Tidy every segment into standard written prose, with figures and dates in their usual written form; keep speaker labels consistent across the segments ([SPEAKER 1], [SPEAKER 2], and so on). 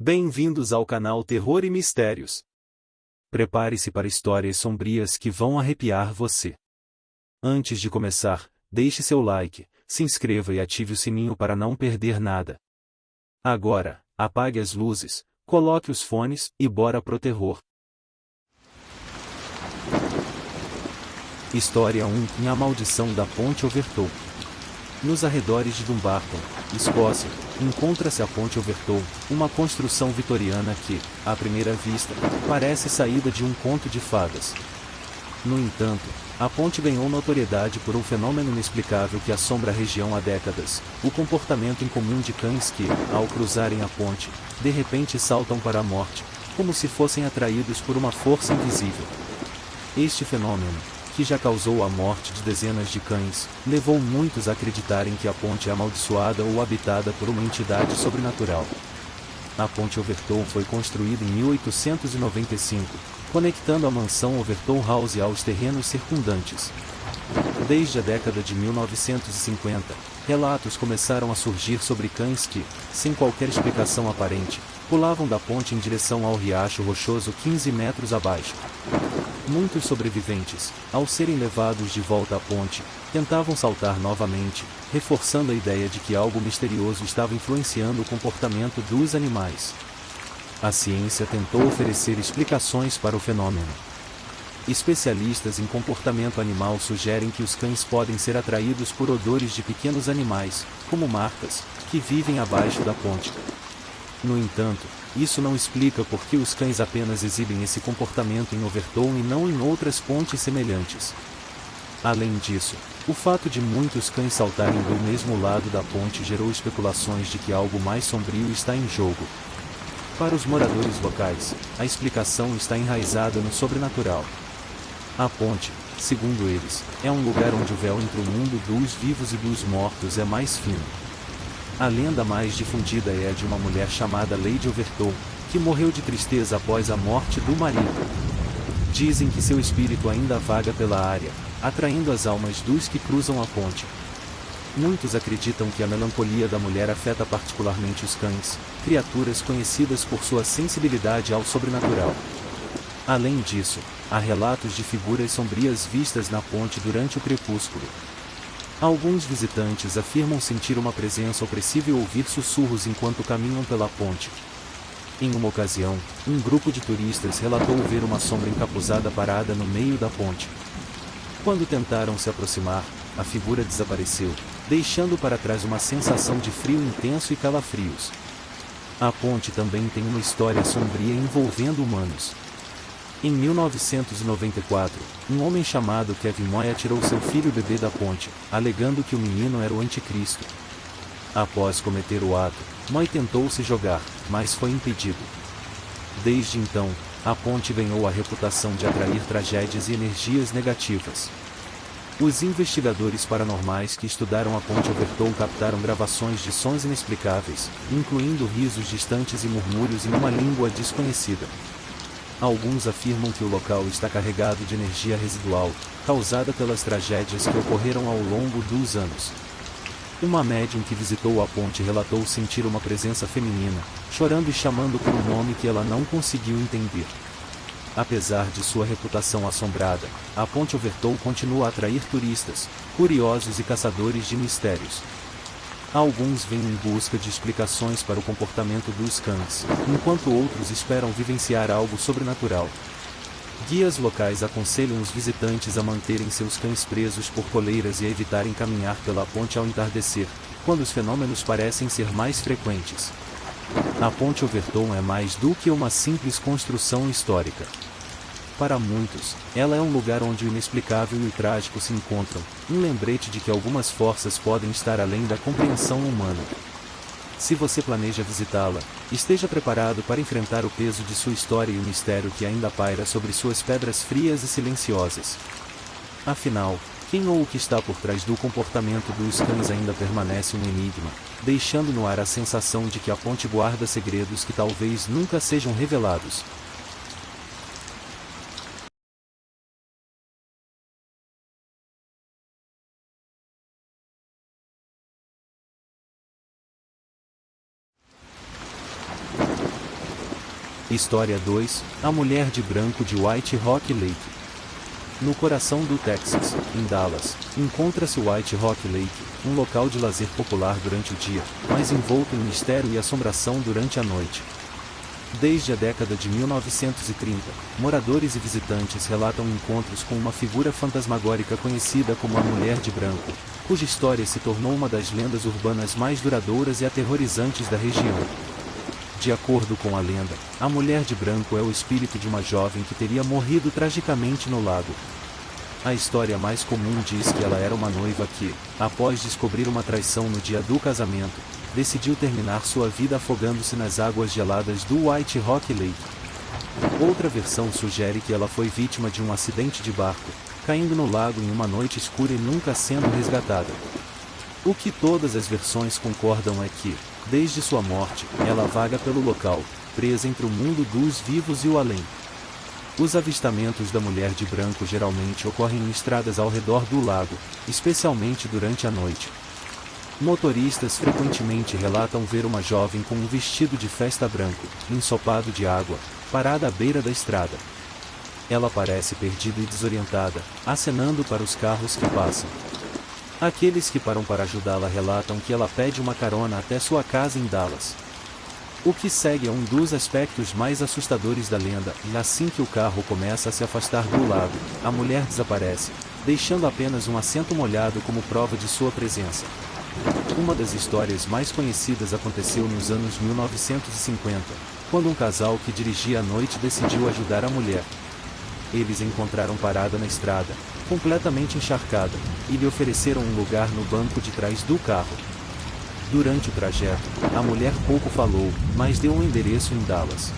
[SPEAKER 1] Bem-vindos ao canal Terror e Mistérios. Prepare-se para histórias sombrias que vão arrepiar você. Antes de começar, deixe seu like, se inscreva e ative o sininho para não perder nada. Agora, apague as luzes, coloque os fones e bora pro terror. História 1: A Maldição da Ponte Overton. Nos arredores de Dumbarton, Escócia, encontra-se a Ponte Overton, uma construção vitoriana que, à primeira vista, parece saída de um conto de fadas. No entanto, a ponte ganhou notoriedade por um fenômeno inexplicável que assombra a região há décadas: o comportamento incomum de cães que, ao cruzarem a ponte, de repente saltam para a morte, como se fossem atraídos por uma força invisível. Este fenômeno, que já causou a morte de dezenas de cães, levou muitos a acreditarem que a ponte é amaldiçoada ou habitada por uma entidade sobrenatural. A Ponte Overton foi construída em 1895, conectando a mansão Overton House aos terrenos circundantes. Desde a década de 1950, relatos começaram a surgir sobre cães que, sem qualquer explicação aparente, pulavam da ponte em direção ao riacho rochoso 15 metros abaixo. Muitos sobreviventes, ao serem levados de volta à ponte, tentavam saltar novamente, reforçando a ideia de que algo misterioso estava influenciando o comportamento dos animais. A ciência tentou oferecer explicações para o fenômeno. Especialistas em comportamento animal sugerem que os cães podem ser atraídos por odores de pequenos animais, como martas, que vivem abaixo da ponte. No entanto, isso não explica por que os cães apenas exibem esse comportamento em Overton e não em outras pontes semelhantes. Além disso, o fato de muitos cães saltarem do mesmo lado da ponte gerou especulações de que algo mais sombrio está em jogo. Para os moradores locais, a explicação está enraizada no sobrenatural. A ponte, segundo eles, é um lugar onde o véu entre o mundo dos vivos e dos mortos é mais fino. A lenda mais difundida é a de uma mulher chamada Lady Overton, que morreu de tristeza após a morte do marido. Dizem que seu espírito ainda vaga pela área, atraindo as almas dos que cruzam a ponte. Muitos acreditam que a melancolia da mulher afeta particularmente os cães, criaturas conhecidas por sua sensibilidade ao sobrenatural. Além disso, há relatos de figuras sombrias vistas na ponte durante o crepúsculo. Alguns visitantes afirmam sentir uma presença opressiva e ouvir sussurros enquanto caminham pela ponte. Em uma ocasião, um grupo de turistas relatou ver uma sombra encapuzada parada no meio da ponte. Quando tentaram se aproximar, a figura desapareceu, deixando para trás uma sensação de frio intenso e calafrios. A ponte também tem uma história sombria envolvendo humanos. Em 1994, um homem chamado Kevin Moy atirou seu filho bebê da ponte, alegando que o menino era o anticristo. Após cometer o ato, Moy tentou se jogar, mas foi impedido. Desde então, a ponte ganhou a reputação de atrair tragédias e energias negativas. Os investigadores paranormais que estudaram a Ponte Overton captaram gravações de sons inexplicáveis, incluindo risos distantes e murmúrios em uma língua desconhecida. Alguns afirmam que o local está carregado de energia residual, causada pelas tragédias que ocorreram ao longo dos anos. Uma médium que visitou a ponte relatou sentir uma presença feminina, chorando e chamando por um nome que ela não conseguiu entender. Apesar de sua reputação assombrada, a Ponte Overton continua a atrair turistas, curiosos e caçadores de mistérios. Alguns vêm em busca de explicações para o comportamento dos cães, enquanto outros esperam vivenciar algo sobrenatural. Guias locais aconselham os visitantes a manterem seus cães presos por coleiras e a evitarem caminhar pela ponte ao entardecer, quando os fenômenos parecem ser mais frequentes. A Ponte Overton é mais do que uma simples construção histórica. Para muitos, ela é um lugar onde o inexplicável e o trágico se encontram, um lembrete de que algumas forças podem estar além da compreensão humana. Se você planeja visitá-la, esteja preparado para enfrentar o peso de sua história e o mistério que ainda paira sobre suas pedras frias e silenciosas. Afinal, quem ou o que está por trás do comportamento dos cães ainda permanece um enigma, deixando no ar a sensação de que a ponte guarda segredos que talvez nunca sejam revelados. História 2, A Mulher de Branco de White Rock Lake. No coração do Texas, em Dallas, encontra-se White Rock Lake, um local de lazer popular durante o dia, mas envolto em mistério e assombração durante a noite. Desde a década de 1930, moradores e visitantes relatam encontros com uma figura fantasmagórica conhecida como a Mulher de Branco, cuja história se tornou uma das lendas urbanas mais duradouras e aterrorizantes da região. De acordo com a lenda, a Mulher de Branco é o espírito de uma jovem que teria morrido tragicamente no lago. A história mais comum diz que ela era uma noiva que, após descobrir uma traição no dia do casamento, decidiu terminar sua vida afogando-se nas águas geladas do White Rock Lake. Outra versão sugere que ela foi vítima de um acidente de barco, caindo no lago em uma noite escura e nunca sendo resgatada. O que todas as versões concordam é que, desde sua morte, ela vaga pelo local, presa entre o mundo dos vivos e o além. Os avistamentos da Mulher de Branco geralmente ocorrem em estradas ao redor do lago, especialmente durante a noite. Motoristas frequentemente relatam ver uma jovem com um vestido de festa branco, ensopado de água, parada à beira da estrada. Ela parece perdida e desorientada, acenando para os carros que passam. Aqueles que param para ajudá-la relatam que ela pede uma carona até sua casa em Dallas. O que segue é um dos aspectos mais assustadores da lenda, e assim que o carro começa a se afastar do lago, a mulher desaparece, deixando apenas um assento molhado como prova de sua presença. Uma das histórias mais conhecidas aconteceu nos anos 1950, quando um casal que dirigia à noite decidiu ajudar a mulher. Eles encontraram parada na estrada, completamente encharcada, e lhe ofereceram um lugar no banco de trás do carro. Durante o trajeto, a mulher pouco falou, mas deu um endereço em Dallas.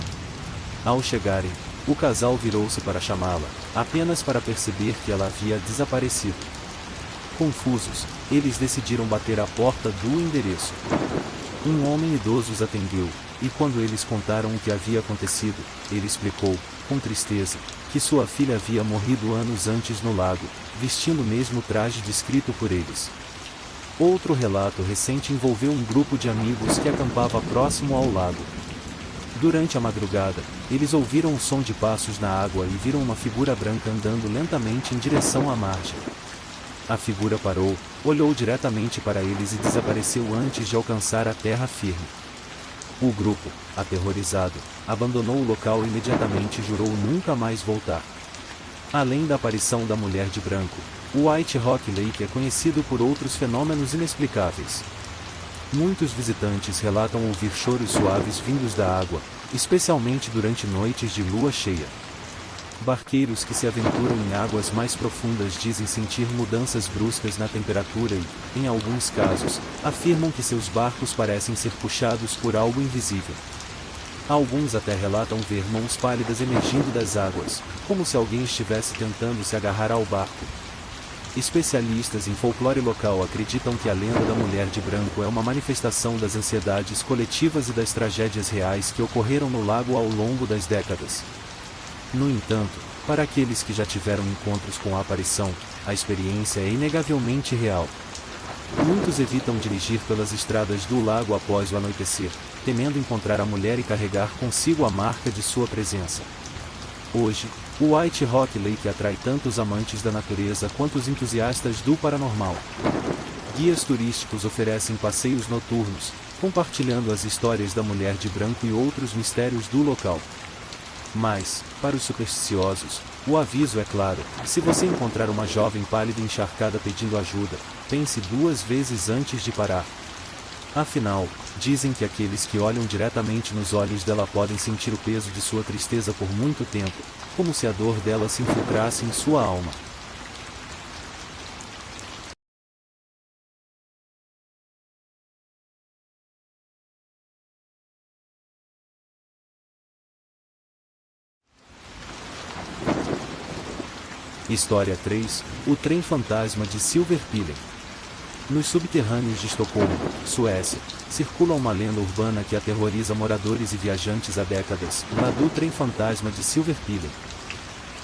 [SPEAKER 1] Ao chegarem, o casal virou-se para chamá-la, apenas para perceber que ela havia desaparecido. Confusos, eles decidiram bater à porta do endereço. Um homem idoso os atendeu, e quando eles contaram o que havia acontecido, ele explicou, com tristeza, que sua filha havia morrido anos antes no lago, vestindo o mesmo traje descrito por eles. Outro relato recente envolveu um grupo de amigos que acampava próximo ao lago. Durante a madrugada, eles ouviram o som de passos na água e viram uma figura branca andando lentamente em direção à margem. A figura parou, olhou diretamente para eles e desapareceu antes de alcançar a terra firme. O grupo, aterrorizado, abandonou o local e imediatamente jurou nunca mais voltar. Além da aparição da Mulher de Branco, o White Rock Lake é conhecido por outros fenômenos inexplicáveis. Muitos visitantes relatam ouvir choros suaves vindos da água, especialmente durante noites de lua cheia. Barqueiros que se aventuram em águas mais profundas dizem sentir mudanças bruscas na temperatura e, em alguns casos, afirmam que seus barcos parecem ser puxados por algo invisível. Alguns até relatam ver mãos pálidas emergindo das águas, como se alguém estivesse tentando se agarrar ao barco. Especialistas em folclore local acreditam que a lenda da Mulher de Branco é uma manifestação das ansiedades coletivas e das tragédias reais que ocorreram no lago ao longo das décadas. No entanto, para aqueles que já tiveram encontros com a aparição, a experiência é inegavelmente real. Muitos evitam dirigir pelas estradas do lago após o anoitecer, temendo encontrar a mulher e carregar consigo a marca de sua presença. Hoje, o White Rock Lake atrai tanto os amantes da natureza quanto os entusiastas do paranormal. Guias turísticos oferecem passeios noturnos, compartilhando as histórias da Mulher de Branco e outros mistérios do local. Mas, para os supersticiosos, o aviso é claro: se você encontrar uma jovem pálida e encharcada pedindo ajuda, pense duas vezes antes de parar. Afinal, dizem que aqueles que olham diretamente nos olhos dela podem sentir o peso de sua tristeza por muito tempo, como se a dor dela se infiltrasse em sua alma. História 3, O Trem Fantasma de Silver Pilen. Nos subterrâneos de Estocolmo, Suécia, circula uma lenda urbana que aterroriza moradores e viajantes há décadas, a do Trem Fantasma de Silver Pilen.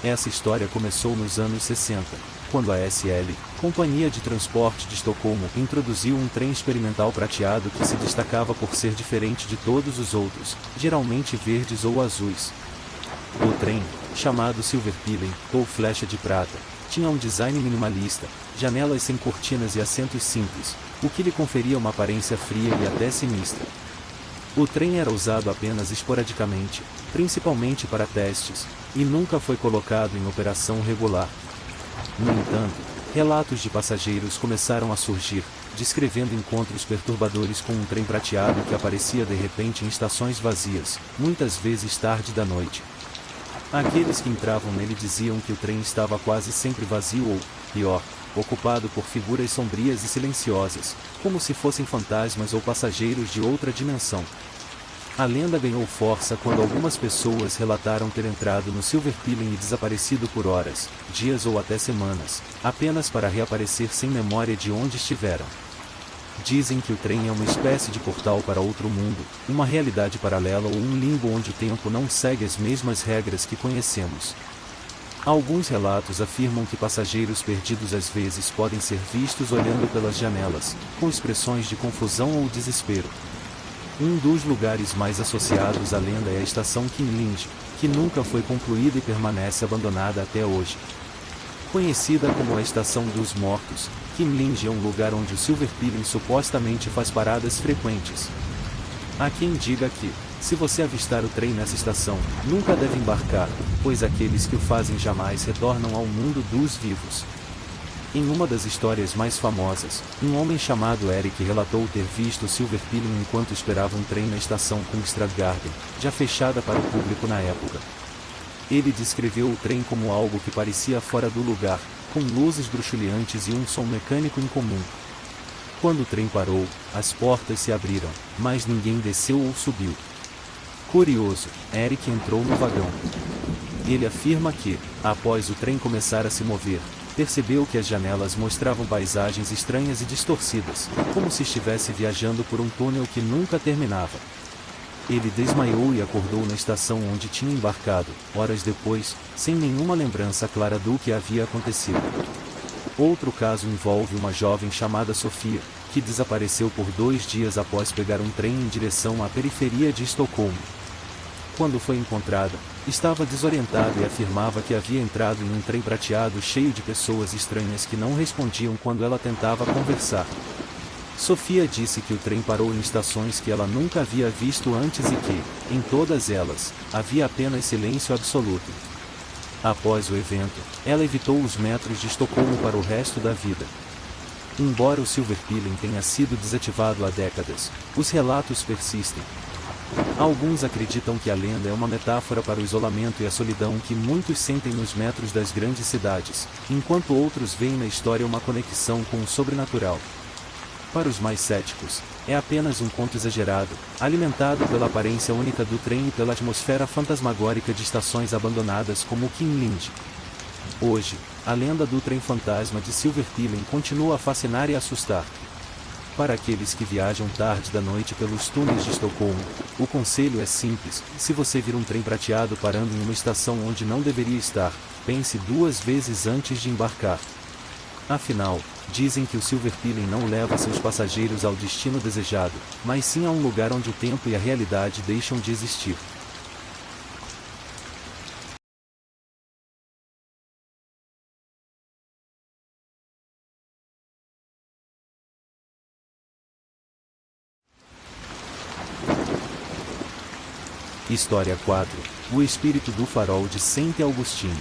[SPEAKER 1] Essa história começou nos anos 60, quando a SL, Companhia de Transporte de Estocolmo, introduziu um trem experimental prateado que se destacava por ser diferente de todos os outros, geralmente verdes ou azuis. O trem, chamado Silverpilen, ou Flecha de Prata, tinha um design minimalista, janelas sem cortinas e assentos simples, o que lhe conferia uma aparência fria e até sinistra. O trem era usado apenas esporadicamente, principalmente para testes, e nunca foi colocado em operação regular. No entanto, relatos de passageiros começaram a surgir, descrevendo encontros perturbadores com um trem prateado que aparecia de repente em estações vazias, muitas vezes tarde da noite. Aqueles que entravam nele diziam que o trem estava quase sempre vazio ou, pior, ocupado por figuras sombrias e silenciosas, como se fossem fantasmas ou passageiros de outra dimensão. A lenda ganhou força quando algumas pessoas relataram ter entrado no Silverpilen e desaparecido por horas, dias ou até semanas, apenas para reaparecer sem memória de onde estiveram. Dizem que o trem é uma espécie de portal para outro mundo, uma realidade paralela ou um limbo onde o tempo não segue as mesmas regras que conhecemos. Alguns relatos afirmam que passageiros perdidos às vezes podem ser vistos olhando pelas janelas, com expressões de confusão ou desespero. Um dos lugares mais associados à lenda é a estação Kinlinge, que nunca foi concluída e permanece abandonada até hoje. Conhecida como a Estação dos Mortos, Kinlinge é um lugar onde o Silverpilen supostamente faz paradas frequentes. Há quem diga que, se você avistar o trem nessa estação, nunca deve embarcar, pois aqueles que o fazem jamais retornam ao mundo dos vivos. Em uma das histórias mais famosas, um homem chamado Eric relatou ter visto o Silverpilen enquanto esperava um trem na estação Kungstradgarden, já fechada para o público na época. Ele descreveu o trem como algo que parecia fora do lugar, com luzes bruxuleantes e um som mecânico incomum. Quando o trem parou, as portas se abriram, mas ninguém desceu ou subiu. Curioso, Eric entrou no vagão. Ele afirma que, após o trem começar a se mover, percebeu que as janelas mostravam paisagens estranhas e distorcidas, como se estivesse viajando por um túnel que nunca terminava. Ele desmaiou e acordou na estação onde tinha embarcado, horas depois, sem nenhuma lembrança clara do que havia acontecido. Outro caso envolve uma jovem chamada Sofia, que desapareceu por 2 dias após pegar um trem em direção à periferia de Estocolmo. Quando foi encontrada, estava desorientada e afirmava que havia entrado em um trem prateado cheio de pessoas estranhas que não respondiam quando ela tentava conversar. Sofia disse que o trem parou em estações que ela nunca havia visto antes e que, em todas elas, havia apenas silêncio absoluto. Após o evento, ela evitou os metros de Estocolmo para o resto da vida. Embora o Silverpilen tenha sido desativado há décadas, os relatos persistem. Alguns acreditam que a lenda é uma metáfora para o isolamento e a solidão que muitos sentem nos metros das grandes cidades, enquanto outros veem na história uma conexão com o sobrenatural. Para os mais céticos, é apenas um conto exagerado, alimentado pela aparência única do trem e pela atmosfera fantasmagórica de estações abandonadas como o Kinlinge. Hoje, a lenda do trem fantasma de Silverpilen continua a fascinar e assustar. Para aqueles que viajam tarde da noite pelos túneis de Estocolmo, o conselho é simples: se você vir um trem prateado parando em uma estação onde não deveria estar, pense 2 vezes antes de embarcar. Afinal, dizem que o Silverpilen não leva seus passageiros ao destino desejado, mas sim a um lugar onde o tempo e a realidade deixam de existir. História 4. O espírito do farol de Saint Augustine.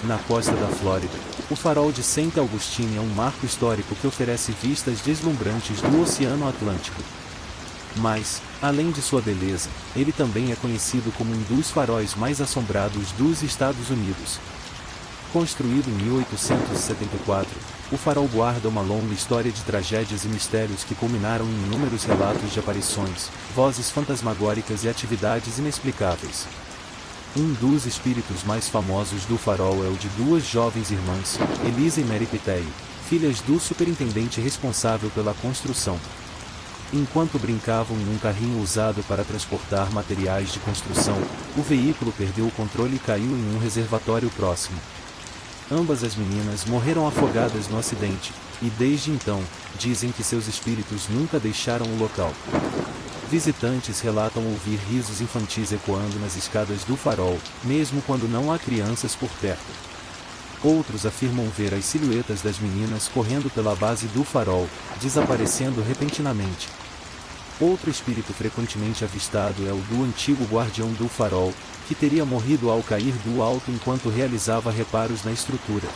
[SPEAKER 1] Na costa da Flórida, o farol de Saint Augustine é um marco histórico que oferece vistas deslumbrantes do Oceano Atlântico. Mas, além de sua beleza, ele também é conhecido como um dos faróis mais assombrados dos Estados Unidos. Construído em 1874, o farol guarda uma longa história de tragédias e mistérios que culminaram em inúmeros relatos de aparições, vozes fantasmagóricas e atividades inexplicáveis. Um dos espíritos mais famosos do farol é o de 2 jovens irmãs, Elisa e Mary Pitei, filhas do superintendente responsável pela construção. Enquanto brincavam em um carrinho usado para transportar materiais de construção, o veículo perdeu o controle e caiu em um reservatório próximo. Ambas as meninas morreram afogadas no acidente, e desde então, dizem que seus espíritos nunca deixaram o local. Visitantes relatam ouvir risos infantis ecoando nas escadas do farol, mesmo quando não há crianças por perto. Outros afirmam ver as silhuetas das meninas correndo pela base do farol, desaparecendo repentinamente. Outro espírito frequentemente avistado é o do antigo guardião do farol, que teria morrido ao cair do alto enquanto realizava reparos na estrutura.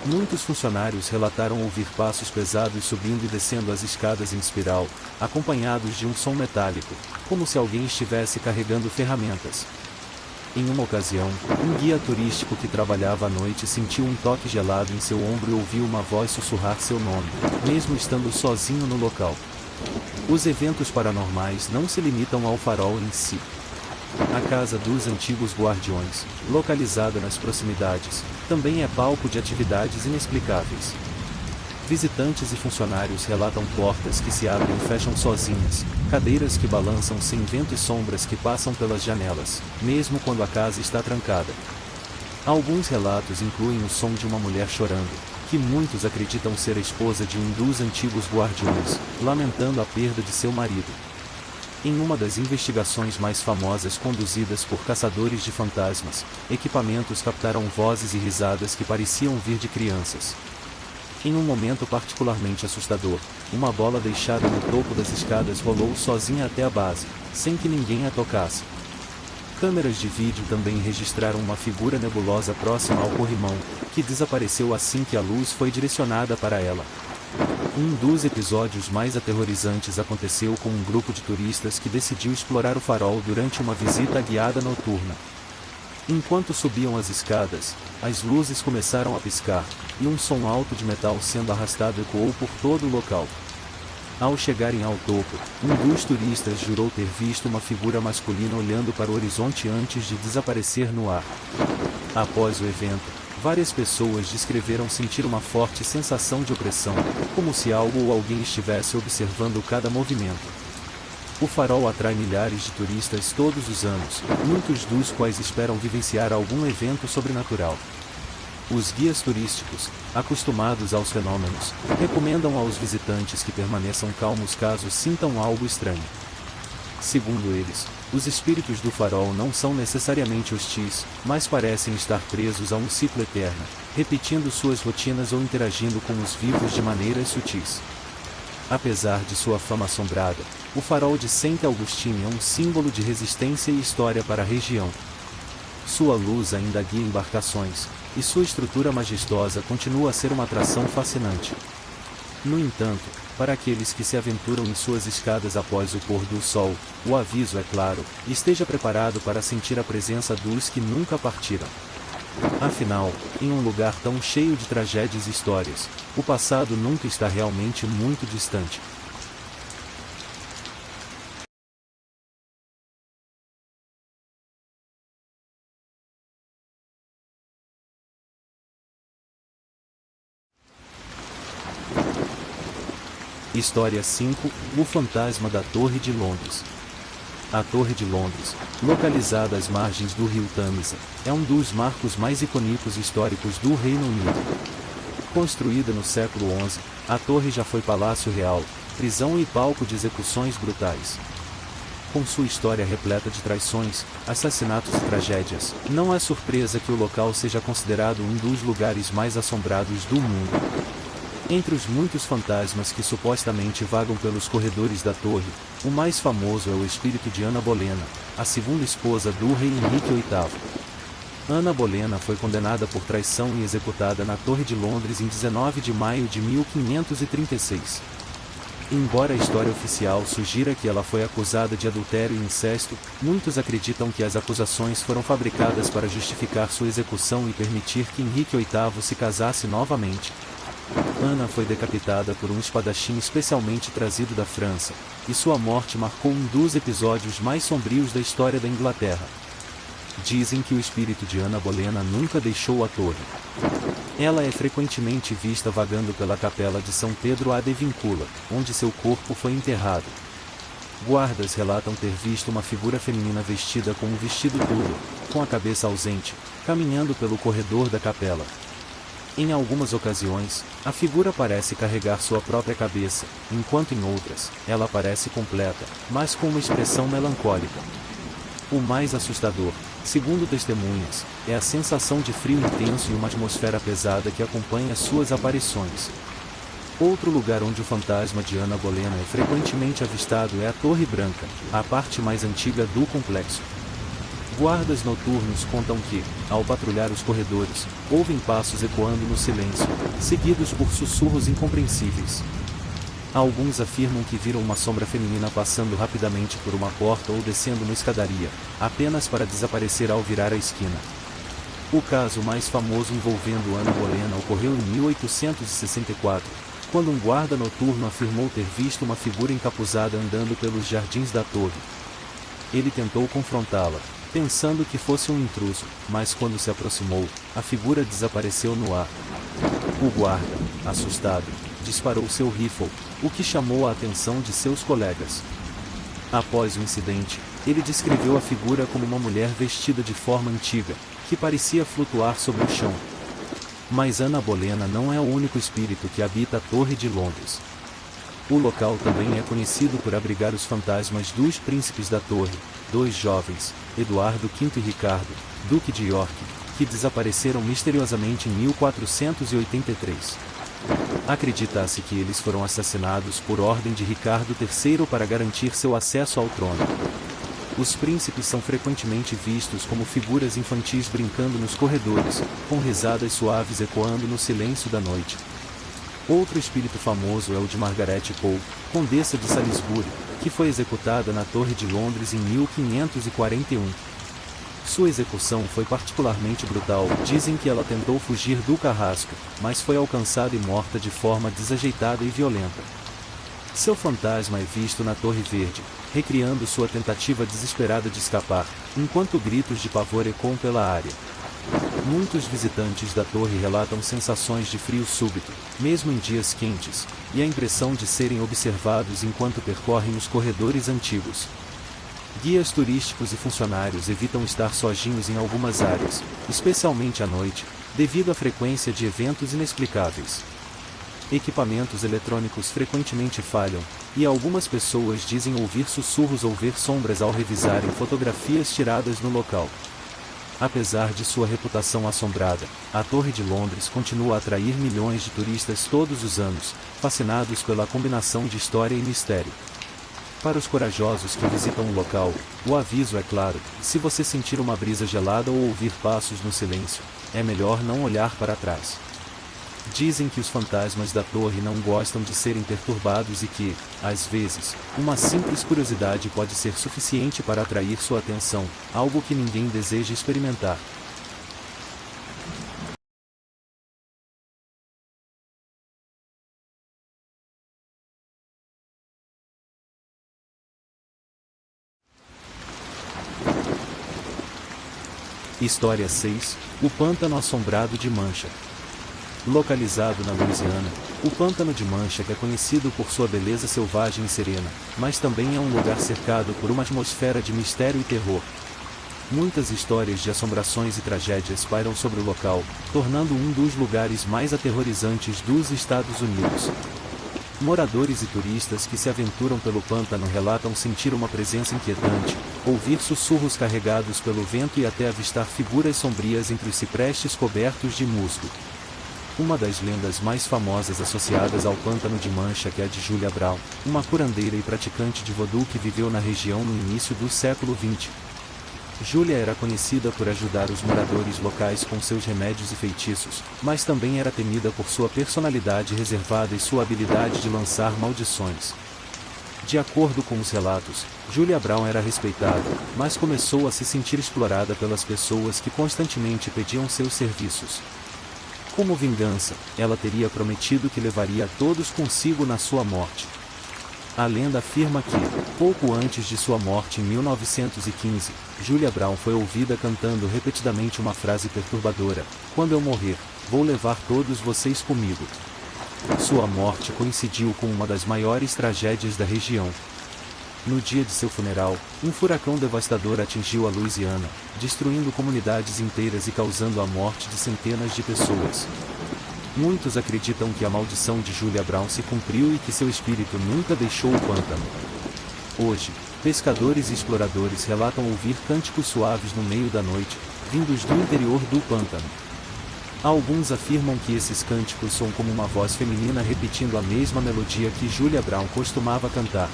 [SPEAKER 1] Muitos funcionários relataram ouvir passos pesados subindo e descendo as escadas em espiral, acompanhados de um som metálico, como se alguém estivesse carregando ferramentas. Em uma ocasião, um guia turístico que trabalhava à noite sentiu um toque gelado em seu ombro e ouviu uma voz sussurrar seu nome, mesmo estando sozinho no local. Os eventos paranormais não se limitam ao farol em si. A casa dos antigos guardiões, localizada nas proximidades, também é palco de atividades inexplicáveis. Visitantes e funcionários relatam portas que se abrem e fecham sozinhas, cadeiras que balançam sem vento e sombras que passam pelas janelas, mesmo quando a casa está trancada. Alguns relatos incluem o som de uma mulher chorando, que muitos acreditam ser a esposa de um dos antigos guardiões, lamentando a perda de seu marido. Em uma das investigações mais famosas conduzidas por caçadores de fantasmas, equipamentos captaram vozes e risadas que pareciam vir de crianças. Em um momento particularmente assustador, uma bola deixada no topo das escadas rolou sozinha até a base, sem que ninguém a tocasse. Câmeras de vídeo também registraram uma figura nebulosa próxima ao corrimão, que desapareceu assim que a luz foi direcionada para ela. Um dos episódios mais aterrorizantes aconteceu com um grupo de turistas que decidiu explorar o farol durante uma visita guiada noturna. Enquanto subiam as escadas, as luzes começaram a piscar, e um som alto de metal sendo arrastado ecoou por todo o local. Ao chegarem ao topo, um dos turistas jurou ter visto uma figura masculina olhando para o horizonte antes de desaparecer no ar. Após o evento, várias pessoas descreveram sentir uma forte sensação de opressão, como se algo ou alguém estivesse observando cada movimento. O farol atrai milhares de turistas todos os anos, muitos dos quais esperam vivenciar algum evento sobrenatural. Os guias turísticos, acostumados aos fenômenos, recomendam aos visitantes que permaneçam calmos caso sintam algo estranho. Segundo eles, os espíritos do farol não são necessariamente hostis, mas parecem estar presos a um ciclo eterno, repetindo suas rotinas ou interagindo com os vivos de maneiras sutis. Apesar de sua fama assombrada, o farol de Saint Augustine é um símbolo de resistência e história para a região. Sua luz ainda guia embarcações, e sua estrutura majestosa continua a ser uma atração fascinante. No entanto, para aqueles que se aventuram em suas escadas após o pôr do sol, o aviso é claro: esteja preparado para sentir a presença dos que nunca partiram. Afinal, em um lugar tão cheio de tragédias e histórias, o passado nunca está realmente muito distante. História 5: O fantasma da Torre de Londres. A Torre de Londres, localizada às margens do rio Tâmisa, é um dos marcos mais icônicos históricos do Reino Unido. Construída no século XI, a torre já foi palácio real, prisão e palco de execuções brutais. Com sua história repleta de traições, assassinatos e tragédias, não é surpresa que o local seja considerado um dos lugares mais assombrados do mundo. Entre os muitos fantasmas que supostamente vagam pelos corredores da torre, o mais famoso é o espírito de Ana Bolena, a segunda esposa do rei Henrique VIII. Ana Bolena foi condenada por traição e executada na Torre de Londres em 19 de maio de 1536. Embora a história oficial sugira que ela foi acusada de adultério e incesto, muitos acreditam que as acusações foram fabricadas para justificar sua execução e permitir que Henrique VIII se casasse novamente. Ana foi decapitada por um espadachim especialmente trazido da França, e sua morte marcou um dos episódios mais sombrios da história da Inglaterra. Dizem que o espírito de Ana Bolena nunca deixou a torre. Ela é frequentemente vista vagando pela capela de São Pedro ad Vincula, onde seu corpo foi enterrado. Guardas relatam ter visto uma figura feminina vestida com um vestido duro, com a cabeça ausente, caminhando pelo corredor da capela. Em algumas ocasiões, a figura parece carregar sua própria cabeça, enquanto em outras, ela parece completa, mas com uma expressão melancólica. O mais assustador, segundo testemunhas, é a sensação de frio intenso e uma atmosfera pesada que acompanha suas aparições. Outro lugar onde o fantasma de Ana Bolena é frequentemente avistado é a Torre Branca, a parte mais antiga do complexo. Guardas noturnos contam que, ao patrulhar os corredores, ouvem passos ecoando no silêncio, seguidos por sussurros incompreensíveis. Alguns afirmam que viram uma sombra feminina passando rapidamente por uma porta ou descendo uma escadaria, apenas para desaparecer ao virar a esquina. O caso mais famoso envolvendo Ana Bolena ocorreu em 1864, quando um guarda noturno afirmou ter visto uma figura encapuzada andando pelos jardins da torre. Ele tentou confrontá-la, pensando que fosse um intruso, mas quando se aproximou, a figura desapareceu no ar. O guarda, assustado, disparou seu rifle, o que chamou a atenção de seus colegas. Após o incidente, ele descreveu a figura como uma mulher vestida de forma antiga, que parecia flutuar sobre o chão. Mas Ana Bolena não é o único espírito que habita a Torre de Londres. O local também é conhecido por abrigar os fantasmas dos príncipes da torre, dois jovens, Eduardo V e Ricardo, Duque de York, que desapareceram misteriosamente em 1483. Acredita-se que eles foram assassinados por ordem de Ricardo III para garantir seu acesso ao trono. Os príncipes são frequentemente vistos como figuras infantis brincando nos corredores, com risadas suaves ecoando no silêncio da noite. Outro espírito famoso é o de Margaret Pole, condessa de Salisbury, que foi executada na Torre de Londres em 1541. Sua execução foi particularmente brutal. Dizem que ela tentou fugir do carrasco, mas foi alcançada e morta de forma desajeitada e violenta. Seu fantasma é visto na Torre Verde, recriando sua tentativa desesperada de escapar, enquanto gritos de pavor ecoam pela área. Muitos visitantes da torre relatam sensações de frio súbito, mesmo em dias quentes, e a impressão de serem observados enquanto percorrem os corredores antigos. Guias turísticos e funcionários evitam estar sozinhos em algumas áreas, especialmente à noite, devido à frequência de eventos inexplicáveis. Equipamentos eletrônicos frequentemente falham, e algumas pessoas dizem ouvir sussurros ou ver sombras ao revisarem fotografias tiradas no local. Apesar de sua reputação assombrada, a Torre de Londres continua a atrair milhões de turistas todos os anos, fascinados pela combinação de história e mistério. Para os corajosos que visitam o local, o aviso é claro: se você sentir uma brisa gelada ou ouvir passos no silêncio, é melhor não olhar para trás. Dizem que os fantasmas da torre não gostam de serem perturbados e que, às vezes, uma simples curiosidade pode ser suficiente para atrair sua atenção, algo que ninguém deseja experimentar. História 6: O Pântano Assombrado de Mancha. Localizado na Louisiana, o Pântano de Mancha é conhecido por sua beleza selvagem e serena, mas também é um lugar cercado por uma atmosfera de mistério e terror. Muitas histórias de assombrações e tragédias pairam sobre o local, tornando um dos lugares mais aterrorizantes dos Estados Unidos. Moradores e turistas que se aventuram pelo pântano relatam sentir uma presença inquietante, ouvir sussurros carregados pelo vento e até avistar figuras sombrias entre os ciprestes cobertos de musgo. Uma das lendas mais famosas associadas ao Pântano de Mancha é a de Julia Brown, uma curandeira e praticante de voodoo que viveu na região no início do século XX. Julia era conhecida por ajudar os moradores locais com seus remédios e feitiços, mas também era temida por sua personalidade reservada e sua habilidade de lançar maldições. De acordo com os relatos, Julia Brown era respeitada, mas começou a se sentir explorada pelas pessoas que constantemente pediam seus serviços. Como vingança, ela teria prometido que levaria todos consigo na sua morte. A lenda afirma que, pouco antes de sua morte em 1915, Julia Brown foi ouvida cantando repetidamente uma frase perturbadora: "Quando eu morrer, vou levar todos vocês comigo. Sua morte coincidiu com uma das maiores tragédias da região. No dia de seu funeral, um furacão devastador atingiu a Louisiana, destruindo comunidades inteiras e causando a morte de centenas de pessoas. Muitos acreditam que a maldição de Julia Brown se cumpriu e que seu espírito nunca deixou o pântano. Hoje, pescadores e exploradores relatam ouvir cânticos suaves no meio da noite, vindos do interior do pântano. Alguns afirmam que esses cânticos são como uma voz feminina repetindo a mesma melodia que Julia Brown costumava cantar.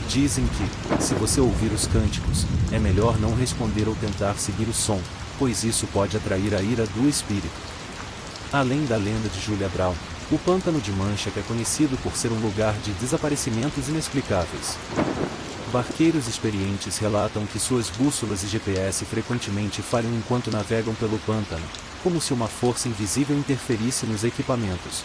[SPEAKER 1] Dizem que, se você ouvir os cânticos, é melhor não responder ou tentar seguir o som, pois isso pode atrair a ira do espírito. Além da lenda de Julia Brown, o Pântano de Manchaca é conhecido por ser um lugar de desaparecimentos inexplicáveis. Barqueiros experientes relatam que suas bússolas e GPS frequentemente falham enquanto navegam pelo pântano, como se uma força invisível interferisse nos equipamentos.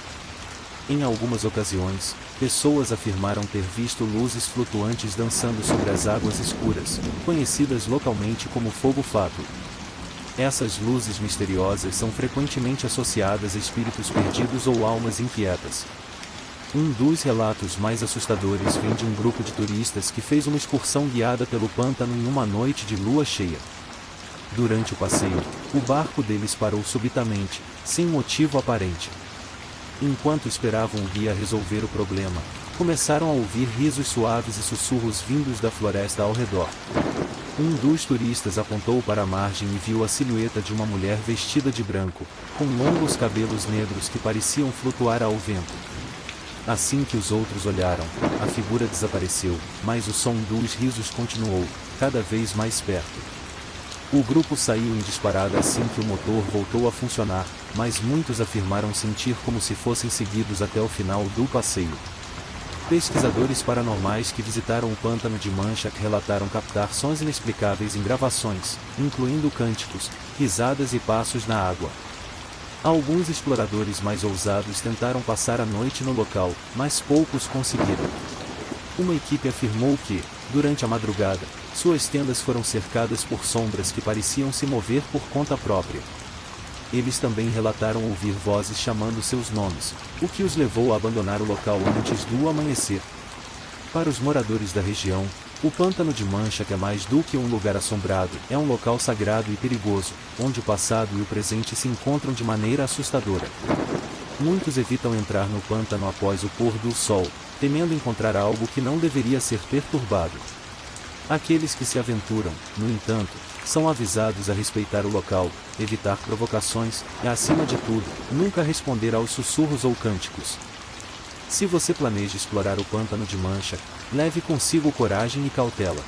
[SPEAKER 1] Em algumas ocasiões, pessoas afirmaram ter visto luzes flutuantes dançando sobre as águas escuras, conhecidas localmente como fogo-fato. Essas luzes misteriosas são frequentemente associadas a espíritos perdidos ou almas inquietas. Um dos relatos mais assustadores vem de um grupo de turistas que fez uma excursão guiada pelo pântano em uma noite de lua cheia. Durante o passeio, o barco deles parou subitamente, sem motivo aparente. Enquanto esperavam o guia resolver o problema, começaram a ouvir risos suaves e sussurros vindos da floresta ao redor. Um dos turistas apontou para a margem e viu a silhueta de uma mulher vestida de branco, com longos cabelos negros que pareciam flutuar ao vento. Assim que os outros olharam, a figura desapareceu, mas o som dos risos continuou, cada vez mais perto. O grupo saiu em disparada assim que o motor voltou a funcionar, mas muitos afirmaram sentir como se fossem seguidos até o final do passeio. Pesquisadores paranormais que visitaram o Pântano de Manchaca relataram captar sons inexplicáveis em gravações, incluindo cânticos, risadas e passos na água. Alguns exploradores mais ousados tentaram passar a noite no local, mas poucos conseguiram. Uma equipe afirmou que, durante a madrugada, suas tendas foram cercadas por sombras que pareciam se mover por conta própria. Eles também relataram ouvir vozes chamando seus nomes, o que os levou a abandonar o local antes do amanhecer. Para os moradores da região, o Pântano de Manchaca é mais do que um lugar assombrado, é um local sagrado e perigoso, onde o passado e o presente se encontram de maneira assustadora. Muitos evitam entrar no pântano após o pôr do sol, temendo encontrar algo que não deveria ser perturbado. Aqueles que se aventuram, no entanto, são avisados a respeitar o local, evitar provocações e, acima de tudo, nunca responder aos sussurros ou cânticos. Se você planeja explorar o Pântano de Manchaca, leve consigo coragem e cautela.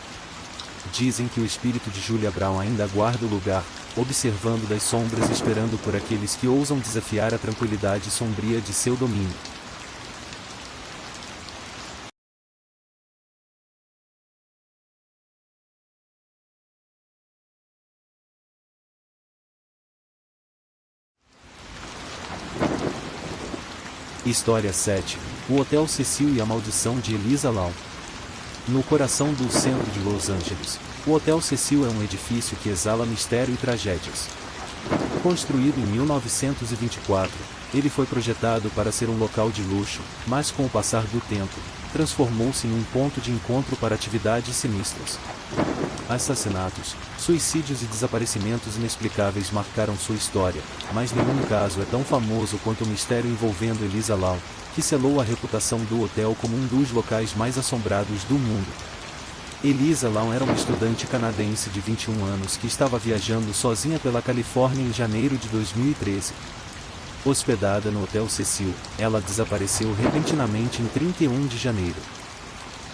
[SPEAKER 1] Dizem que o espírito de Julia Brown ainda guarda o lugar, observando das sombras e esperando por aqueles que ousam desafiar a tranquilidade sombria de seu domínio. História 7. O Hotel Cecil e a Maldição de Elisa Lam. No coração do centro de Los Angeles, o Hotel Cecil é um edifício que exala mistério e tragédias. Construído em 1924, ele foi projetado para ser um local de luxo, mas com o passar do tempo, transformou-se em um ponto de encontro para atividades sinistras. Assassinatos, suicídios e desaparecimentos inexplicáveis marcaram sua história, mas nenhum caso é tão famoso quanto o mistério envolvendo Elisa Lam, que selou a reputação do hotel como um dos locais mais assombrados do mundo. Elisa Lam era uma estudante canadense de 21 anos que estava viajando sozinha pela Califórnia em janeiro de 2013. Hospedada no Hotel Cecil, ela desapareceu repentinamente em 31 de janeiro.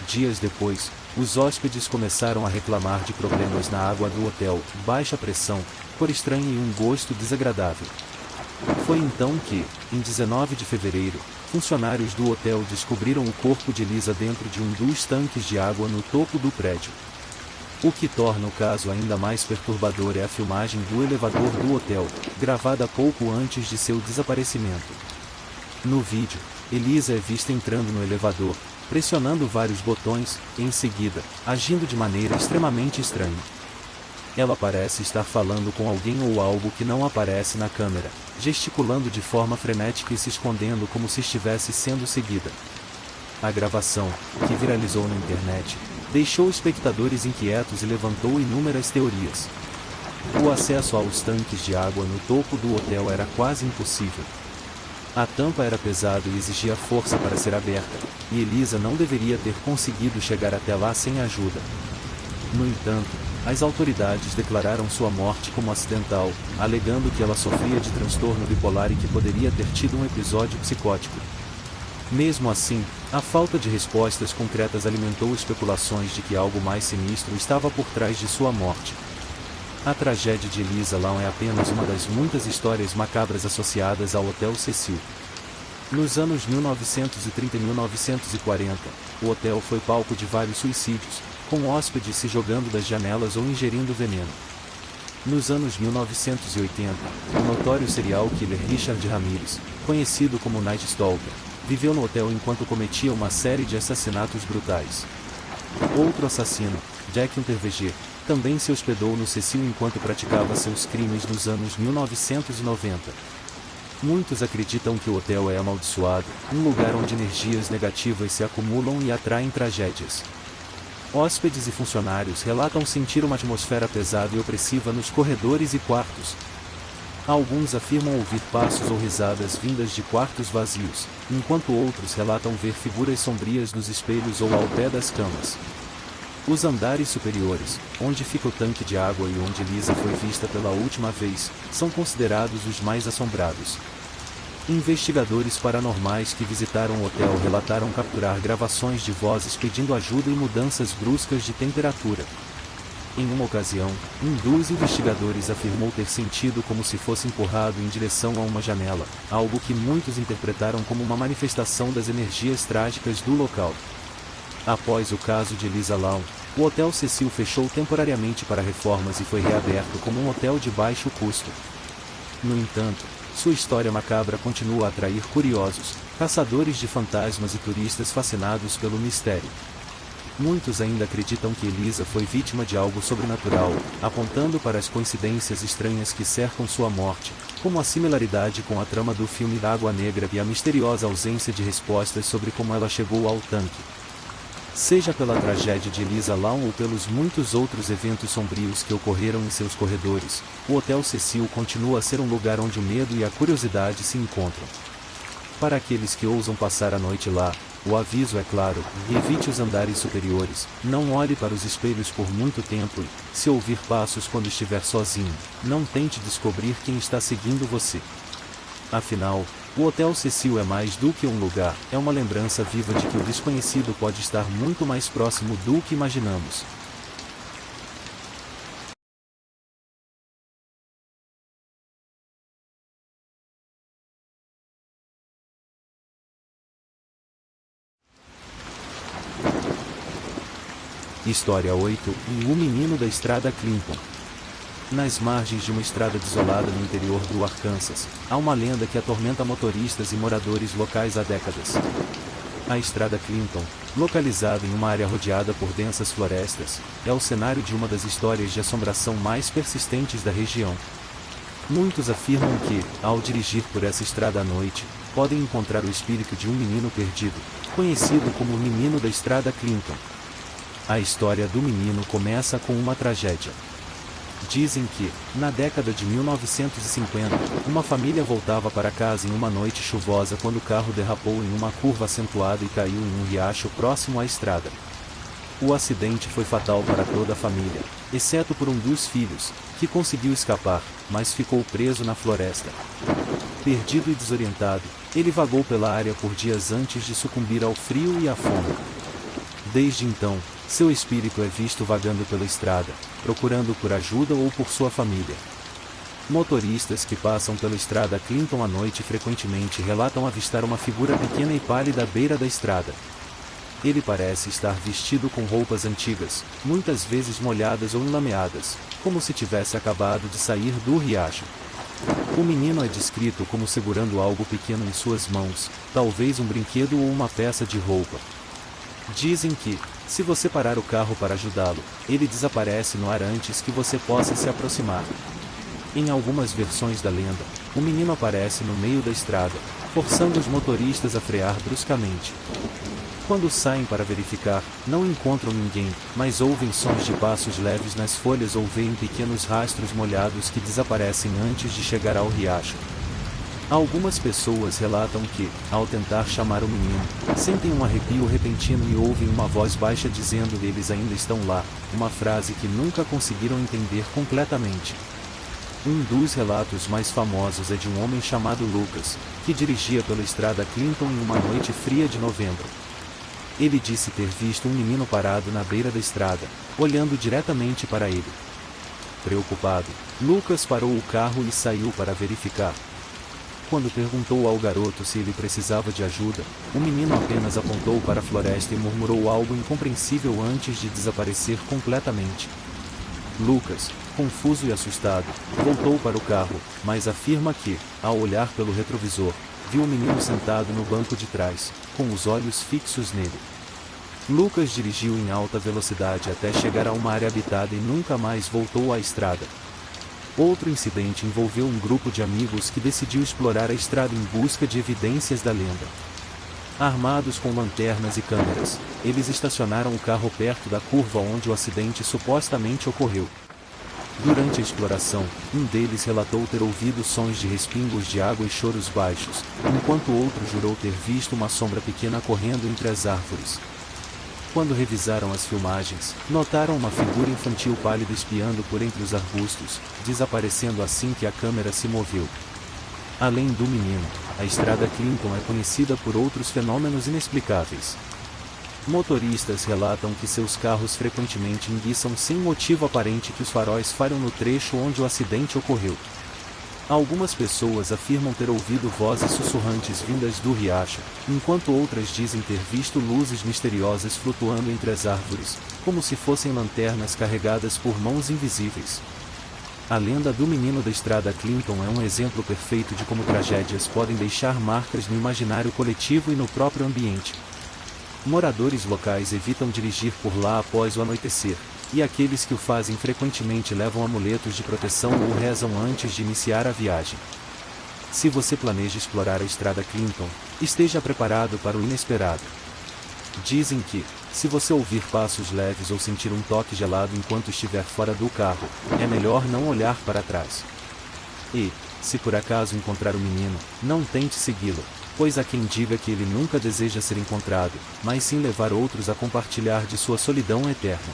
[SPEAKER 1] Dias depois, os hóspedes começaram a reclamar de problemas na água do hotel, baixa pressão, cor estranha e um gosto desagradável. Foi então que, em 19 de fevereiro, funcionários do hotel descobriram o corpo de Elisa dentro de um dos tanques de água no topo do prédio. O que torna o caso ainda mais perturbador é a filmagem do elevador do hotel, gravada pouco antes de seu desaparecimento. No vídeo, Elisa é vista entrando no elevador, pressionando vários botões, e em seguida, agindo de maneira extremamente estranha. Ela parece estar falando com alguém ou algo que não aparece na câmera, gesticulando de forma frenética e se escondendo como se estivesse sendo seguida. A gravação, que viralizou na internet, deixou espectadores inquietos e levantou inúmeras teorias. O acesso aos tanques de água no topo do hotel era quase impossível. A tampa era pesada e exigia força para ser aberta, e Elisa não deveria ter conseguido chegar até lá sem ajuda. No entanto, as autoridades declararam sua morte como acidental, alegando que ela sofria de transtorno bipolar e que poderia ter tido um episódio psicótico. Mesmo assim, a falta de respostas concretas alimentou especulações de que algo mais sinistro estava por trás de sua morte. A tragédia de Elisa Lam é apenas uma das muitas histórias macabras associadas ao Hotel Cecil. Nos anos 1930 e 1940, o hotel foi palco de vários suicídios, com hóspedes se jogando das janelas ou ingerindo veneno. Nos anos 1980, o notório serial killer Richard Ramirez, conhecido como Night Stalker, viveu no hotel enquanto cometia uma série de assassinatos brutais. Outro assassino, Jack Unterweger, também se hospedou no Cecil enquanto praticava seus crimes nos anos 1990. Muitos acreditam que o hotel é amaldiçoado, um lugar onde energias negativas se acumulam e atraem tragédias. Hóspedes e funcionários relatam sentir uma atmosfera pesada e opressiva nos corredores e quartos. Alguns afirmam ouvir passos ou risadas vindas de quartos vazios, enquanto outros relatam ver figuras sombrias nos espelhos ou ao pé das camas. Os andares superiores, onde fica o tanque de água e onde Lisa foi vista pela última vez, são considerados os mais assombrados. Investigadores paranormais que visitaram o hotel relataram capturar gravações de vozes pedindo ajuda e mudanças bruscas de temperatura. Em uma ocasião, um dos investigadores afirmou ter sentido como se fosse empurrado em direção a uma janela, algo que muitos interpretaram como uma manifestação das energias trágicas do local. Após o caso de Elisa Lam, o Hotel Cecil fechou temporariamente para reformas e foi reaberto como um hotel de baixo custo. No entanto, sua história macabra continua a atrair curiosos, caçadores de fantasmas e turistas fascinados pelo mistério. Muitos ainda acreditam que Elisa foi vítima de algo sobrenatural, apontando para as coincidências estranhas que cercam sua morte, como a similaridade com a trama do filme Água Negra e a misteriosa ausência de respostas sobre como ela chegou ao tanque. Seja pela tragédia de Elisa Lam ou pelos muitos outros eventos sombrios que ocorreram em seus corredores, o Hotel Cecil continua a ser um lugar onde o medo e a curiosidade se encontram. Para aqueles que ousam passar a noite lá, o aviso é claro: evite os andares superiores, não olhe para os espelhos por muito tempo e, se ouvir passos quando estiver sozinho, não tente descobrir quem está seguindo você. Afinal, o Hotel Cecil é mais do que um lugar, é uma lembrança viva de que o desconhecido pode estar muito mais próximo do que imaginamos. História 8: O Menino da Estrada Clinton. Nas margens de uma estrada desolada no interior do Arkansas, há uma lenda que atormenta motoristas e moradores locais há décadas. A Estrada Clinton, localizada em uma área rodeada por densas florestas, é o cenário de uma das histórias de assombração mais persistentes da região. Muitos afirmam que, ao dirigir por essa estrada à noite, podem encontrar o espírito de um menino perdido, conhecido como o Menino da Estrada Clinton. A história do menino começa com uma tragédia. Dizem que, na década de 1950, uma família voltava para casa em uma noite chuvosa quando o carro derrapou em uma curva acentuada e caiu em um riacho próximo à estrada. O acidente foi fatal para toda a família, exceto por um dos filhos, que conseguiu escapar, mas ficou preso na floresta. Perdido e desorientado, ele vagou pela área por dias antes de sucumbir ao frio e à fome. Desde então, seu espírito é visto vagando pela estrada, procurando por ajuda ou por sua família. Motoristas que passam pela estrada Clinton à noite frequentemente relatam avistar uma figura pequena e pálida à beira da estrada. Ele parece estar vestido com roupas antigas, muitas vezes molhadas ou enlameadas, como se tivesse acabado de sair do riacho. O menino é descrito como segurando algo pequeno em suas mãos, talvez um brinquedo ou uma peça de roupa. Dizem que, Se você parar o carro para ajudá-lo, ele desaparece no ar antes que você possa se aproximar. Em algumas versões da lenda, o menino aparece no meio da estrada, forçando os motoristas a frear bruscamente. Quando saem para verificar, não encontram ninguém, mas ouvem sons de passos leves nas folhas ou veem pequenos rastros molhados que desaparecem antes de chegar ao riacho. Algumas pessoas relatam que, ao tentar chamar o menino, sentem um arrepio repentino e ouvem uma voz baixa dizendo que eles ainda estão lá, uma frase que nunca conseguiram entender completamente. Um dos relatos mais famosos é de um homem chamado Lucas, que dirigia pela estrada Clinton em uma noite fria de novembro. Ele disse ter visto um menino parado na beira da estrada, olhando diretamente para ele. Preocupado, Lucas parou o carro e saiu para verificar. Quando perguntou ao garoto se ele precisava de ajuda, o menino apenas apontou para a floresta e murmurou algo incompreensível antes de desaparecer completamente. Lucas, confuso e assustado, voltou para o carro, mas afirma que, ao olhar pelo retrovisor, viu o menino sentado no banco de trás, com os olhos fixos nele. Lucas dirigiu em alta velocidade até chegar a uma área habitada e nunca mais voltou à estrada. Outro incidente envolveu um grupo de amigos que decidiu explorar a estrada em busca de evidências da lenda. Armados com lanternas e câmeras, eles estacionaram o carro perto da curva onde o acidente supostamente ocorreu. Durante a exploração, um deles relatou ter ouvido sons de respingos de água e choros baixos, enquanto o outro jurou ter visto uma sombra pequena correndo entre as árvores. Quando revisaram as filmagens, notaram uma figura infantil pálida espiando por entre os arbustos, desaparecendo assim que a câmera se moveu. Além do menino, a estrada Clinton é conhecida por outros fenômenos inexplicáveis. Motoristas relatam que seus carros frequentemente enguiçam sem motivo aparente que os faróis falham no trecho onde o acidente ocorreu. Algumas pessoas afirmam ter ouvido vozes sussurrantes vindas do riacho, enquanto outras dizem ter visto luzes misteriosas flutuando entre as árvores, como se fossem lanternas carregadas por mãos invisíveis. A lenda do menino da estrada Clinton é um exemplo perfeito de como tragédias podem deixar marcas no imaginário coletivo e no próprio ambiente. Moradores locais evitam dirigir por lá após o anoitecer, e aqueles que o fazem frequentemente levam amuletos de proteção ou rezam antes de iniciar a viagem. Se você planeja explorar a estrada Clinton, esteja preparado para o inesperado. Dizem que, se você ouvir passos leves ou sentir um toque gelado enquanto estiver fora do carro, é melhor não olhar para trás. E, se por acaso encontrar o menino, não tente segui-lo, pois há quem diga que ele nunca deseja ser encontrado, mas sim levar outros a compartilhar de sua solidão eterna.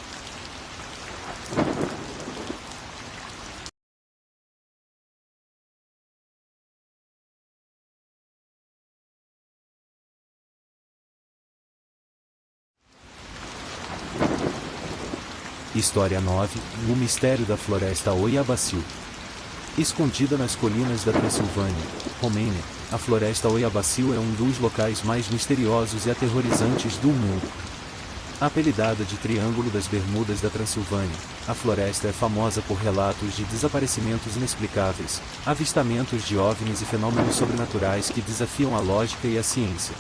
[SPEAKER 1] História 9, O Mistério da Floresta Oiabaciu. Escondida nas colinas da Transilvânia, Romênia, a Floresta Oiabaciu é um dos locais mais misteriosos e aterrorizantes do mundo. Apelidada de Triângulo das Bermudas da Transilvânia, a floresta é famosa por relatos de desaparecimentos inexplicáveis, avistamentos de OVNIs e fenômenos sobrenaturais que desafiam a lógica e a ciência.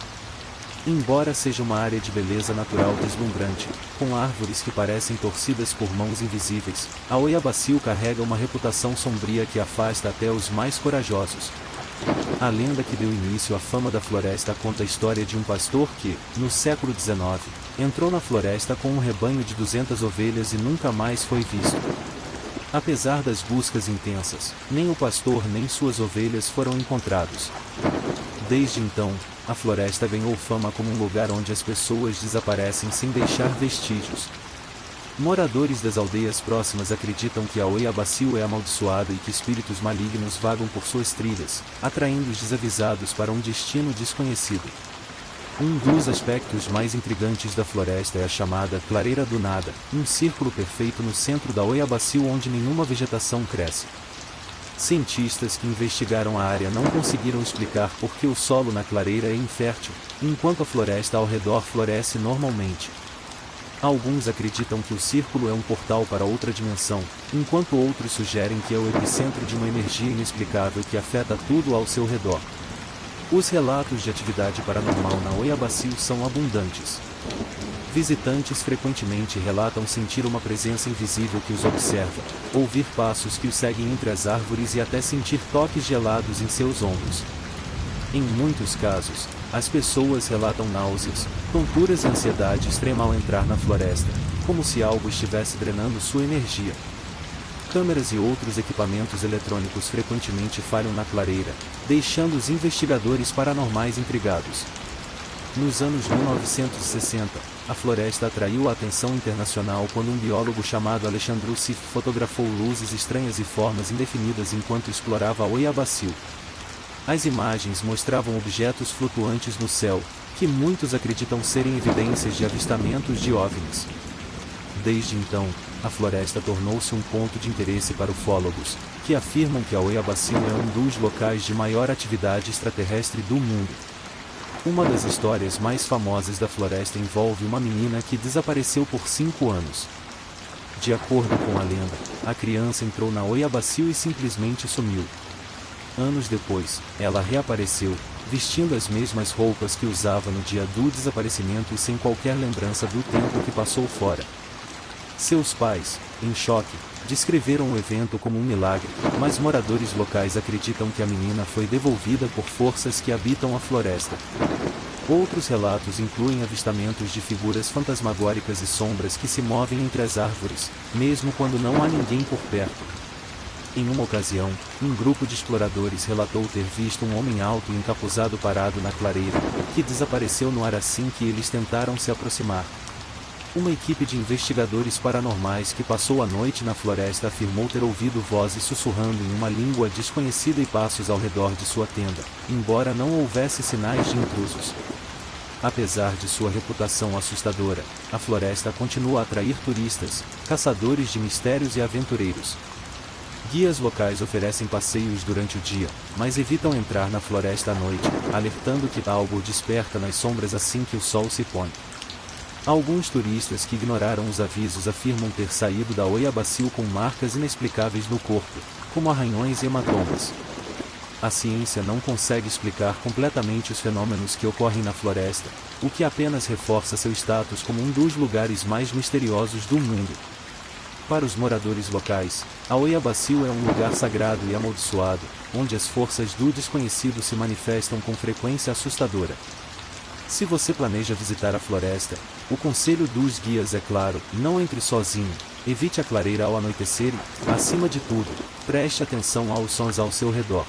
[SPEAKER 1] Embora seja uma área de beleza natural deslumbrante, com árvores que parecem torcidas por mãos invisíveis, a Oiabaciu carrega uma reputação sombria que afasta até os mais corajosos. A lenda que deu início à fama da floresta conta a história de um pastor que, no século XIX, entrou na floresta com um rebanho de 200 ovelhas e nunca mais foi visto. Apesar das buscas intensas, nem o pastor nem suas ovelhas foram encontrados. Desde então, a floresta ganhou fama como um lugar onde as pessoas desaparecem sem deixar vestígios. Moradores das aldeias próximas acreditam que a Oiabaciu é amaldiçoada e que espíritos malignos vagam por suas trilhas, atraindo os desavisados para um destino desconhecido. Um dos aspectos mais intrigantes da floresta é a chamada Clareira do Nada, um círculo perfeito no centro da Oiabaciu onde nenhuma vegetação cresce. Cientistas que investigaram a área não conseguiram explicar por que o solo na clareira é infértil, enquanto a floresta ao redor floresce normalmente. Alguns acreditam que o círculo é um portal para outra dimensão, enquanto outros sugerem que é o epicentro de uma energia inexplicável que afeta tudo ao seu redor. Os relatos de atividade paranormal na Oiabaciu são abundantes. Visitantes frequentemente relatam sentir uma presença invisível que os observa, ouvir passos que os seguem entre as árvores e até sentir toques gelados em seus ombros. Em muitos casos, as pessoas relatam náuseas, tonturas e ansiedade extrema ao entrar na floresta, como se algo estivesse drenando sua energia. Câmeras e outros equipamentos eletrônicos frequentemente falham na clareira, deixando os investigadores paranormais intrigados. Nos anos 1960, a floresta atraiu a atenção internacional quando um biólogo chamado Alexandre Sif fotografou luzes estranhas e formas indefinidas enquanto explorava a Oiabaciu. As imagens mostravam objetos flutuantes no céu, que muitos acreditam serem evidências de avistamentos de OVNIs. Desde então, a floresta tornou-se um ponto de interesse para ufólogos, que afirmam que a Oiabaciu é um dos locais de maior atividade extraterrestre do mundo. Uma das histórias mais famosas da floresta envolve uma menina que desapareceu por 5 anos. De acordo com a lenda, a criança entrou na Oiabaciu e simplesmente sumiu. Anos depois, ela reapareceu, vestindo as mesmas roupas que usava no dia do desaparecimento e sem qualquer lembrança do tempo que passou fora. Seus pais, em choque, descreveram o evento como um milagre, mas moradores locais acreditam que a menina foi devolvida por forças que habitam a floresta. Outros relatos incluem avistamentos de figuras fantasmagóricas e sombras que se movem entre as árvores, mesmo quando não há ninguém por perto. Em uma ocasião, um grupo de exploradores relatou ter visto um homem alto e encapuzado parado na clareira, que desapareceu no ar assim que eles tentaram se aproximar. Uma equipe de investigadores paranormais que passou a noite na floresta afirmou ter ouvido vozes sussurrando em uma língua desconhecida e passos ao redor de sua tenda, embora não houvesse sinais de intrusos. Apesar de sua reputação assustadora, a floresta continua a atrair turistas, caçadores de mistérios e aventureiros. Guias locais oferecem passeios durante o dia, mas evitam entrar na floresta à noite, alertando que algo desperta nas sombras assim que o sol se põe. Alguns turistas que ignoraram os avisos afirmam ter saído da Oiabaciu com marcas inexplicáveis no corpo, como arranhões e hematomas. A ciência não consegue explicar completamente os fenômenos que ocorrem na floresta, o que apenas reforça seu status como um dos lugares mais misteriosos do mundo. Para os moradores locais, a Oiabaciu é um lugar sagrado e amaldiçoado, onde as forças do desconhecido se manifestam com frequência assustadora. Se você planeja visitar a floresta, o conselho dos guias é claro: não entre sozinho, evite a clareira ao anoitecer e, acima de tudo, preste atenção aos sons ao seu redor.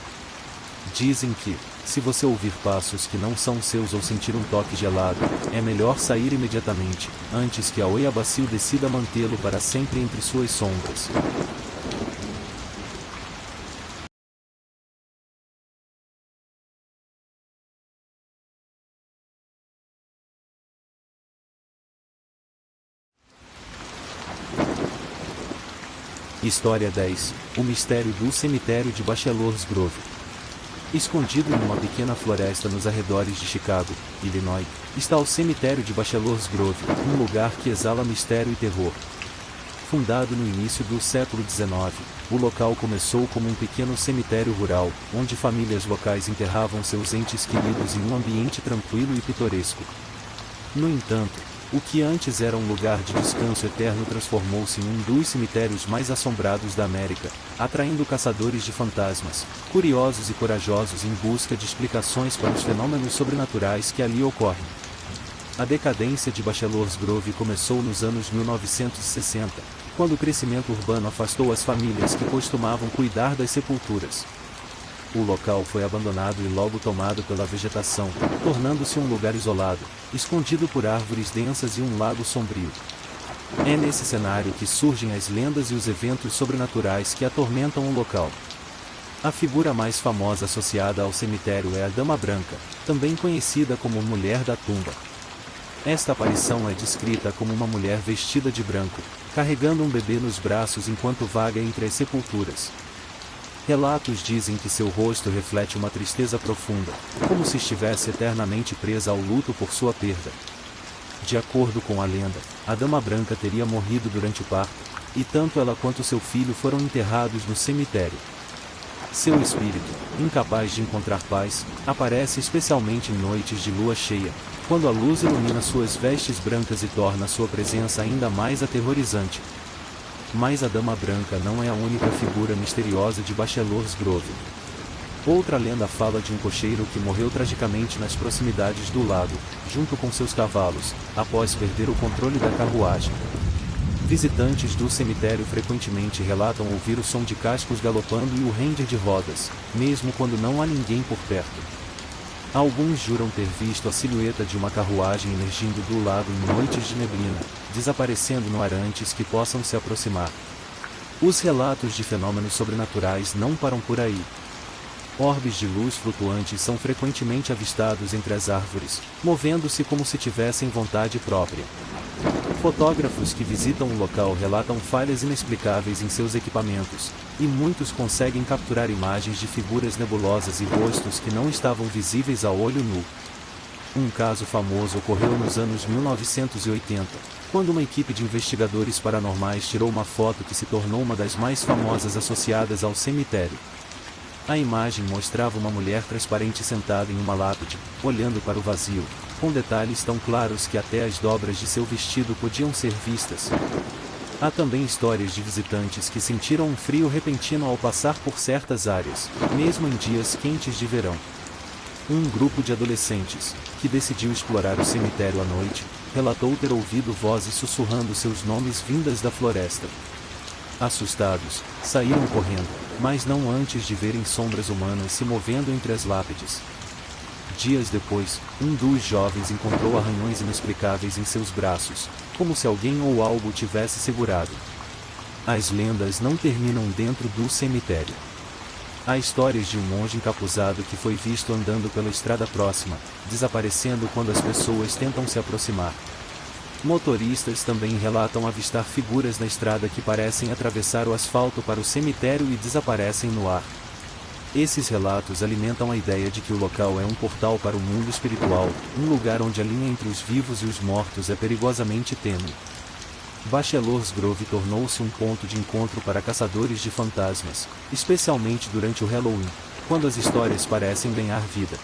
[SPEAKER 1] Dizem que, se você ouvir passos que não são seus ou sentir um toque gelado, é melhor sair imediatamente, antes que a Oiabaciu decida mantê-lo para sempre entre suas sombras. História 10. O mistério do cemitério de Bachelor's Grove. Escondido em uma pequena floresta nos arredores de Chicago, Illinois, está o cemitério de Bachelor's Grove, um lugar que exala mistério e terror. Fundado no início do século XIX, o local começou como um pequeno cemitério rural, onde famílias locais enterravam seus entes queridos em um ambiente tranquilo e pitoresco. No entanto, o que antes era um lugar de descanso eterno transformou-se em um dos cemitérios mais assombrados da América, atraindo caçadores de fantasmas, curiosos e corajosos em busca de explicações para os fenômenos sobrenaturais que ali ocorrem. A decadência de Bachelor's Grove começou nos anos 1960, quando o crescimento urbano afastou as famílias que costumavam cuidar das sepulturas. O local foi abandonado e logo tomado pela vegetação, tornando-se um lugar isolado, escondido por árvores densas e um lago sombrio. É nesse cenário que surgem as lendas e os eventos sobrenaturais que atormentam o local. A figura mais famosa associada ao cemitério é a Dama Branca, também conhecida como Mulher da Tumba. Esta aparição é descrita como uma mulher vestida de branco, carregando um bebê nos braços enquanto vaga entre as sepulturas. Relatos dizem que seu rosto reflete uma tristeza profunda, como se estivesse eternamente presa ao luto por sua perda. De acordo com a lenda, a Dama Branca teria morrido durante o parto, e tanto ela quanto seu filho foram enterrados no cemitério. Seu espírito, incapaz de encontrar paz, aparece especialmente em noites de lua cheia, quando a luz ilumina suas vestes brancas e torna sua presença ainda mais aterrorizante. Mas a Dama Branca não é a única figura misteriosa de Bachelor's Grove. Outra lenda fala de um cocheiro que morreu tragicamente nas proximidades do lago, junto com seus cavalos, após perder o controle da carruagem. Visitantes do cemitério frequentemente relatam ouvir o som de cascos galopando e o render de rodas, mesmo quando não há ninguém por perto. Alguns juram ter visto a silhueta de uma carruagem emergindo do lago em noites de neblina, desaparecendo no ar antes que possam se aproximar. Os relatos de fenômenos sobrenaturais não param por aí. Orbes de luz flutuantes são frequentemente avistados entre as árvores, movendo-se como se tivessem vontade própria. Fotógrafos que visitam o local relatam falhas inexplicáveis em seus equipamentos, e muitos conseguem capturar imagens de figuras nebulosas e rostos que não estavam visíveis a olho nu. Um caso famoso ocorreu nos anos 1980, quando uma equipe de investigadores paranormais tirou uma foto que se tornou uma das mais famosas associadas ao cemitério. A imagem mostrava uma mulher transparente sentada em uma lápide, olhando para o vazio, com detalhes tão claros que até as dobras de seu vestido podiam ser vistas. Há também histórias de visitantes que sentiram um frio repentino ao passar por certas áreas, mesmo em dias quentes de verão. Um grupo de adolescentes, que decidiu explorar o cemitério à noite, relatou ter ouvido vozes sussurrando seus nomes vindas da floresta. Assustados, saíram correndo, mas não antes de verem sombras humanas se movendo entre as lápides. Dias depois, um dos jovens encontrou arranhões inexplicáveis em seus braços, como se alguém ou algo tivesse segurado. As lendas não terminam dentro do cemitério. Há histórias de um monge encapuzado que foi visto andando pela estrada próxima, desaparecendo quando as pessoas tentam se aproximar. Motoristas também relatam avistar figuras na estrada que parecem atravessar o asfalto para o cemitério e desaparecem no ar. Esses relatos alimentam a ideia de que o local é um portal para o mundo espiritual, um lugar onde a linha entre os vivos e os mortos é perigosamente tênue. Bachelor's Grove tornou-se um ponto de encontro para caçadores de fantasmas, especialmente durante o Halloween, quando as histórias parecem ganhar vida.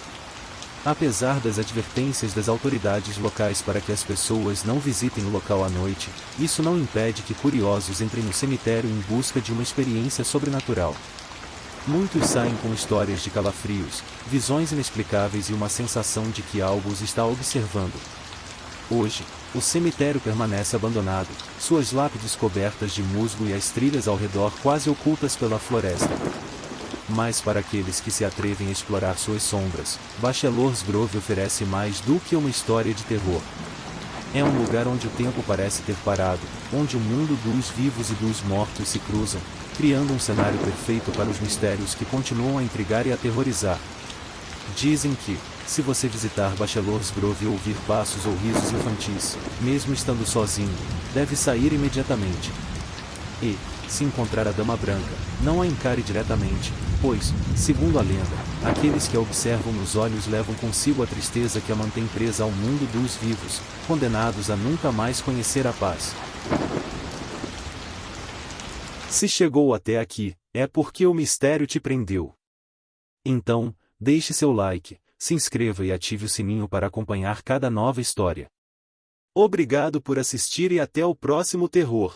[SPEAKER 1] Apesar das advertências das autoridades locais para que as pessoas não visitem o local à noite, isso não impede que curiosos entrem no cemitério em busca de uma experiência sobrenatural. Muitos saem com histórias de calafrios, visões inexplicáveis e uma sensação de que algo os está observando. Hoje, o cemitério permanece abandonado, suas lápides cobertas de musgo e as trilhas ao redor quase ocultas pela floresta. Mas para aqueles que se atrevem a explorar suas sombras, Bachelor's Grove oferece mais do que uma história de terror. É um lugar onde o tempo parece ter parado, onde o mundo dos vivos e dos mortos se cruzam, criando um cenário perfeito para os mistérios que continuam a intrigar e aterrorizar. Dizem que, se você visitar Bachelor's Grove e ouvir passos ou risos infantis, mesmo estando sozinho, deve sair imediatamente. E, se encontrar a Dama Branca, não a encare diretamente, pois, segundo a lenda, aqueles que a observam nos olhos levam consigo a tristeza que a mantém presa ao mundo dos vivos, condenados a nunca mais conhecer a paz. Se chegou até aqui, é porque o mistério te prendeu. Então, deixe seu like, se inscreva e ative o sininho para acompanhar cada nova história. Obrigado por assistir e até o próximo terror.